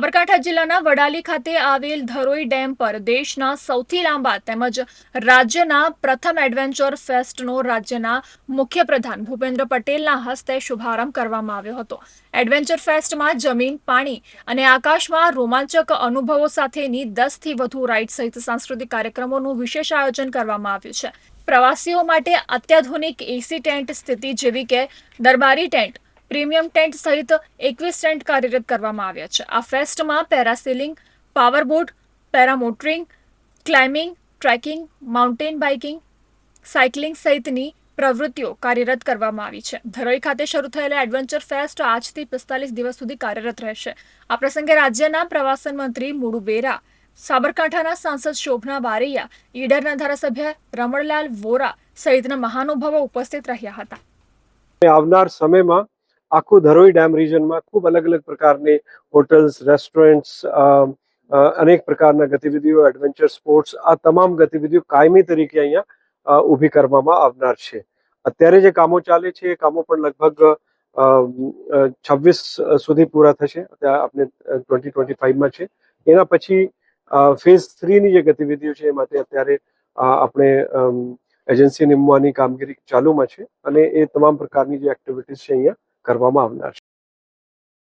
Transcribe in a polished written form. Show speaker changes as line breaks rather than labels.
સાબરકાંઠા જિલ્લાના વડાલી ખાતે આવેલ ધરોઈ ડેમ પર દેશના સૌથી લાંબા તેમજ રાજ્યના પ્રથમ એડવેન્ચર ફેસ્ટનો રાજ્યના મુખ્યપ્રધાન ભૂપેન્દ્ર પટેલના હસ્તે શુભારંભ કરવામાં આવ્યો હતો। એડવેન્ચર ફેસ્ટમાં જમીન, પાણી અને આકાશમાં રોમાંચક અનુભવો સાથેની 10થી વધુ રાઇડ સહિત સાંસ્કૃતિક કાર્યક્રમોનું વિશેષ આયોજન કરવામાં આવ્યું છે। પ્રવાસીઓ માટે અત્યાધુનિક એસી ટેન્ટ સ્થિતિ જેવી કે દરબારી ટેન્ટ, પ્રીમિયમ ટેન્ટ સહિત 21 ટેન્ટ કાર્યરત કરવામાં આવ્યા છે। આ ફેસ્ટમાં parasailing, powerboat, paramotoring, climbing, trekking, mountain biking, cycling સહિતની પ્રવૃત્તિઓ કાર્યરત કરવામાં આવી છે। ધરોઈ ખાતે શરૂ થયેલા એડવેન્ચર ફેસ્ટ આજથી 45 દિવસ સુધી કાર્યરત રહેશે। આ પ્રસંગે રાજ્યના પ્રવાસન મંત્રી મુળુ બેરા, સાબરકાંઠાના સાંસદ શોભના બારૈયા, ઈડરના ધારાસભ્ય રમણલાલ વોરા સહિતના મહાનુભાવો ઉપસ્થિત રહ્યા હતા।
આવનાર સમયમાં આખું ધરોઈ ડેમ રિજનમાં ખૂબ અલગ અલગ પ્રકારની હોટલ્સ, રેસ્ટોરન્ટ્સ, અનેક પ્રકારના ગતિવિધિઓ, એડવેન્ચર સ્પોર્ટ્સ, આ તમામ ગતિવિધિઓ કાયમી તરીકે અહીંયા ઊભી કરવામાં આવનાર છે। અત્યારે જે કામો ચાલે છે એ કામો પણ લગભગ 26 સુધી પૂરા થશે। આપણે 2025માં છે। એના પછી ફેઝ 3ની જે ગતિવિધિઓ છે એ માટે અત્યારે આપણે એજન્સી નિમવાની કામગીરી ચાલુમાં છે અને એ તમામ પ્રકારની જે એક્ટિવિટીઝ છે અહીંયા કરવામાં આવનાર છે।